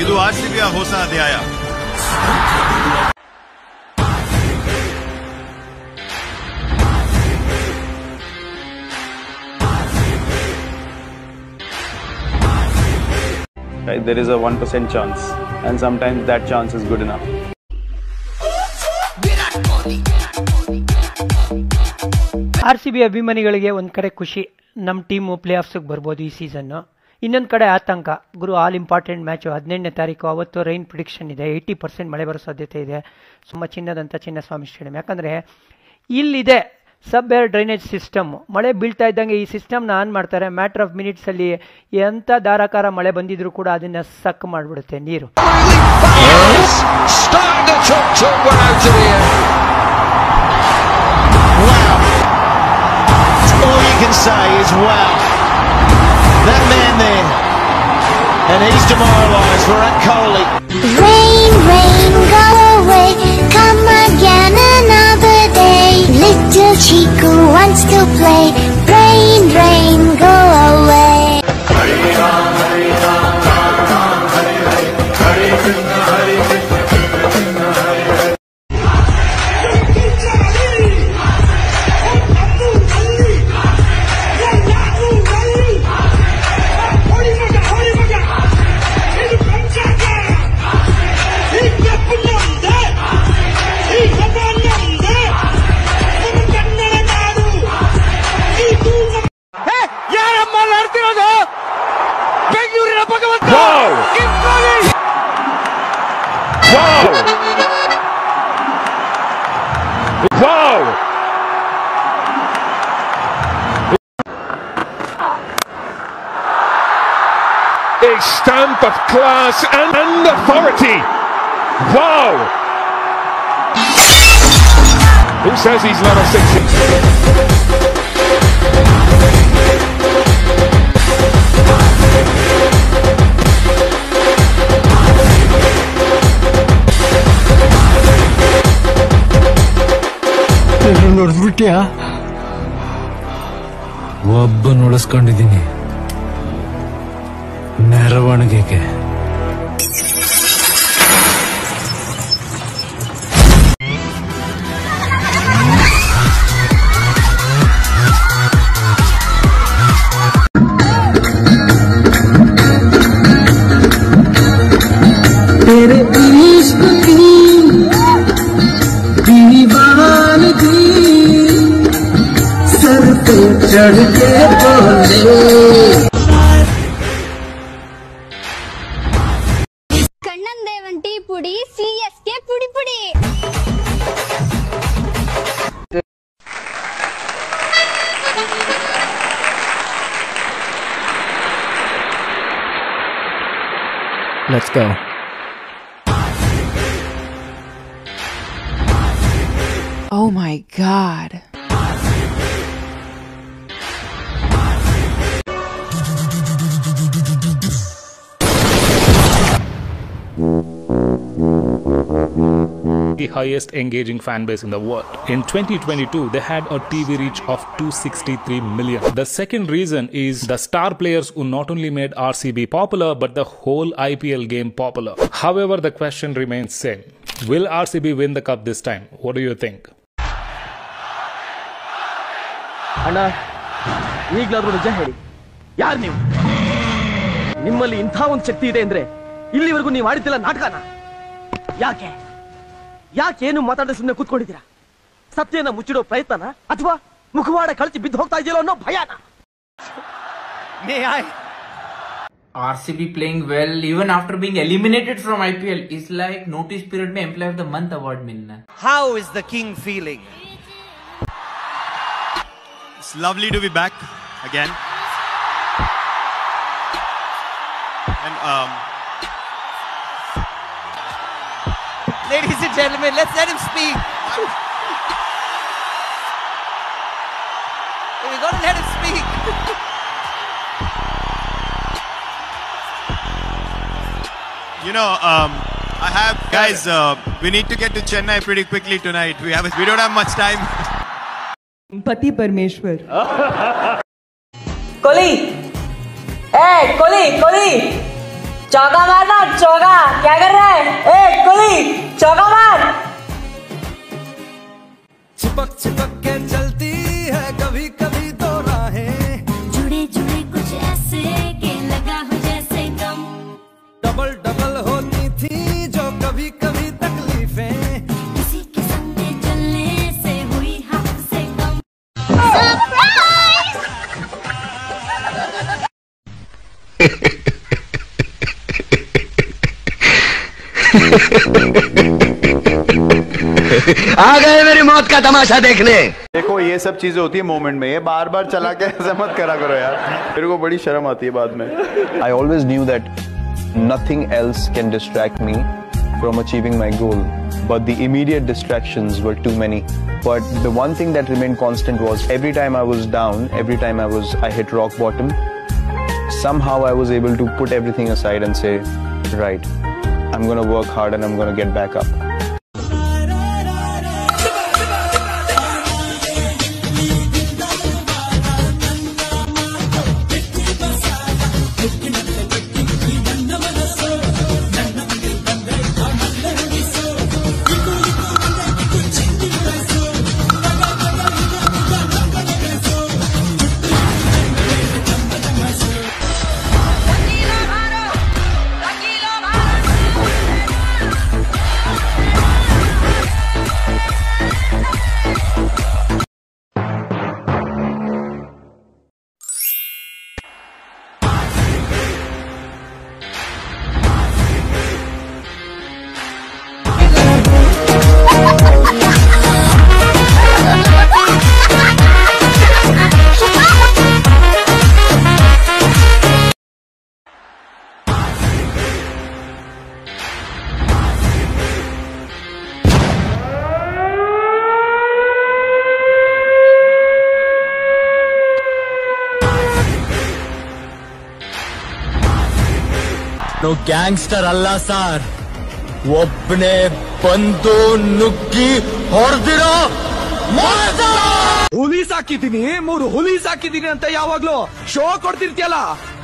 ಇದು ಆರ್ಸಿಬಿಯ ಹೊಸ ಅಧ್ಯಾಯ. Right, there is a 1% chance, and sometimes that chance is good enough. RCB ಅಭಿಮಾನಿಗಳಿಗೆ ಒಂದು ಕಡೆ ಖುಷಿ, ನಮ್ಮ ಟೀಮು ಪ್ಲೇ ಆಫ್ಸ್ಗೆ ಬರ್ಬೋದು ಈ ಸೀಸನ್ನು. ಇನ್ನೊಂದು ಕಡೆ ಆತಂಕ, ಗುರು ಆಲ್ ಇಂಪಾರ್ಟೆಂಟ್ ಮ್ಯಾಚು 17ನೇ ತಾರೀಕು, ಅವತ್ತು ರೈನ್ ಪ್ರಿಡಿಕ್ಷನ್ ಇದೆ, 80% ಮಳೆ ಬರೋ ಸಾಧ್ಯತೆ ಇದೆ. ತುಂಬ ಚಿನ್ನದಂಥ ಚಿನ್ನಸ್ವಾಮಿ ಸ್ಟೇಡಿಯಂ. ಯಾಕಂದರೆ ಇಲ್ಲಿದೆ ಸಬ್ ಏರ್ ಡ್ರೈನೇಜ್ ಸಿಸ್ಟಮ್. ಮಳೆ ಬೀಳ್ತಾ ಇದ್ದಂಗೆ ಈ ಸಿಸ್ಟಮ್ನ ಆನ್ ಮಾಡ್ತಾರೆ. ಮ್ಯಾಟರ್ ಆಫ್ ಮಿನಿಟ್ಸಲ್ಲಿ ಎಂಥ ಧಾರಾಕಾರ ಮಳೆ ಬಂದಿದ್ರು ಕೂಡ ಅದನ್ನು ಸಕ್ ಮಾಡಿಬಿಡುತ್ತೆ ನೀರು. All you can say is wow. That man there, and he's demoralised. Virat Kohli. Rain, rain, go away. Come again another day. Little Chico wants to play. Rain, rain, go away. Hare Ram, Hare Ram, Ram Ram, Hare Hare. Hare Krishna, Hare Krishna, Krishna Krishna, Hare Hare. A stamp of class and authority. Wow! Who says he's not a 60? ನೋಡಿದ್ಬಿಟ್ಯಾ? ಒಬ್ಬನ ಉಳಿಸ್ಕೊಂಡಿದ್ದೀನಿ, ಮೆರವಣಿಗೆಗೆ. तेरे इश्क की दीवानगी sir पे चढ़ के बोले. ಕಣ್ಣನ್ ದೇವಂಟಿ ಪುಡಿ, CSK ಪುಡಿ ಪುಡಿ. Let's go. Oh my God. The highest engaging fan base in the world. In 2022, they had a TV reach of 263 million. The second reason is the star players who not only made RCB popular, but the whole IPL game popular. However, the question remains same. Will RCB win the cup this time? What do you think? ಅಣ್ಣ, ಈಗಲಾದ್ರೂ ನಿಜ ಹೇಳಿ, ಯಾರು ನೀವು? ನಿಮ್ಮಲ್ಲಿ ಇಂಥ ಒಂದು ಶಕ್ತಿ ಇದೆ ಅಂದ್ರೆ ಇಲ್ಲಿವರೆಗೂ ನೀವು ಆಡಿದ್ದಿಲ್ಲ ನಾಟಕನ. ಯಾಕೆ ಏನು ಮಾತಾಡದೆ ಸುಮ್ಮನೆ ಕೂತ್ಕೊಂಡಿದ್ದೀರಾ? ಸತ್ಯನ ಮುಚ್ಚಿಡೋ ಪ್ರಯತ್ನನ ಅಥವಾ ಮುಖವಾಡ ಕಳಚಿ ಬಿದ್ದು ಹೋಗ್ತಾ ಇದೆಯಲ್ಲ ಅನ್ನೋ ಭಯನ? RCB playing well even after being eliminated from IPL is like notice period में Employee of the Month award मिलना. How is the king feeling? It's lovely to be back again. And ladies and gentlemen, let's let him speak. We gotta let him speak. you know, I have guys. We need to get to Chennai pretty quickly tonight. We don't have much time. पति परमेश्वर. Kohli, hey Kohli, चौका मारना, चौका। क्या कर रहा है? ए कोहली, चौका मार। चिपक चिपक के चलती है कभी कभी तो राहें, जुड़े जुड़े कुछ ऐसे के लगा हो जैसे दम, डबल डबल होती थी जो कभी कभी तकलीफें, किसी के संग में चलने से हुई हद से कम। आ गए मेरी मौत का तमाशा देखने। देखो ये सब चीजें होती है मोमेंट में, ये बार बार चला के ऐसा मत करा करो यार, मेरे को बड़ी शर्म आती है बाद में। I always knew that nothing else can distract me from achieving my goal, but the immediate distractions were too many. But the one thing that remained constant was every time I was down, every time I hit rock bottom, somehow I was able to put everything aside and say, right, I'm gonna work hard and I'm gonna get back up. Gangster ಅಲ್ಲ sir, ಒಬ್ಬನೇ ಬಂದು ನುಗ್ಗಿ ಹೊಡೆದಿರೋ ಹುಲಿ ಸಾಕಿದೀನಿ, 3 ಹುಲಿ ಸಾಕಿದೀನಿ ಅಂತ ಯಾವಾಗ್ಲೂ show ಕೊಡ್ತಿರ್ತೀಯಲ್ಲ,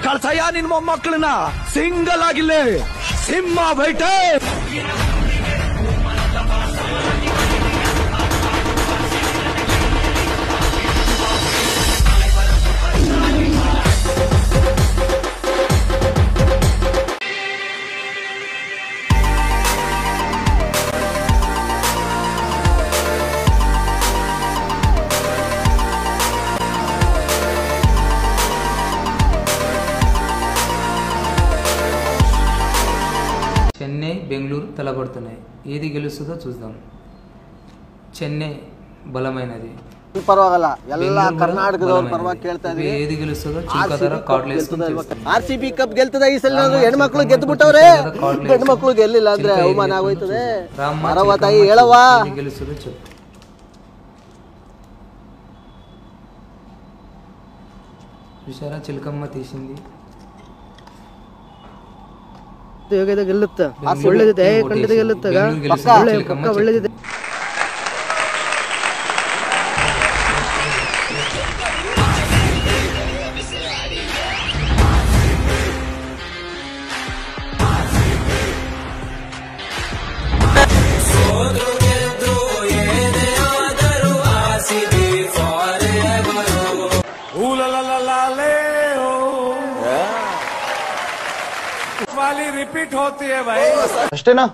ಕಳ್ಸಯ್ಯ ನಿನ್ ಮೊಮ್ಮಕ್ಕಳನ್ನ single ಆಗಿಲ್ಲೇ ಸಿಂಹ ಬೈಟೆ. చెన్నై బెంగళూరు తలపడుతున్నాయి, ఏది గెలుస్తుందో చూద్దాం. చెన్నై బలమైనది, ಪರವಾಗಿಲ್ಲ, ಎಲ್ಲ ಕರ್ನಾಟಕದವ್ರ ಪರವಾಗಿ ಕೇಳ್ತಾ ಇದ್ದೀವಿ. ಏದಿ ಗೆಲ್ಲಿಸ್ತದೋ ಚಿಕ್ಕದರ ಕಾರ್ಡ್ ಗೆಲ್ತದೆ. RCB ಕಪ್ ಗೆಲ್ತದ ಈ ಸಲ. ಹೆಣ್ಮಕ್ಳು ಗೆದ್ದು ಬಿಟ್ಟವ್ರೆ, ಹೆಣ್ಮಕ್ಳು ಗೆಲ್ಲಿಲ್ಲ ಅಂದ್ರೆ ಅವಮಾನ ಆಗೋಯ್ತದೆ. ಮರವ ತಾಯಿ ಹೇಳವ, ಗೆಲ್ಲಿಸ್ತದೋ చెప్పు. చూసారా చిలకమ్మ తీసింది. ಗೆಲ್ಲುತ್ತೆ, ಒಳ್ಳೇದಿದೆ, ಖಂಡಿತ ಗೆಲ್ಲುತ್ತೆ, ಒಳ್ಳೇದಿದೆ. रिपीट होती है भाई, ಅಷ್ಟೇನಾ?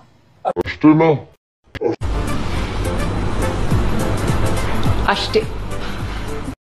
ಅಷ್ಟೇ.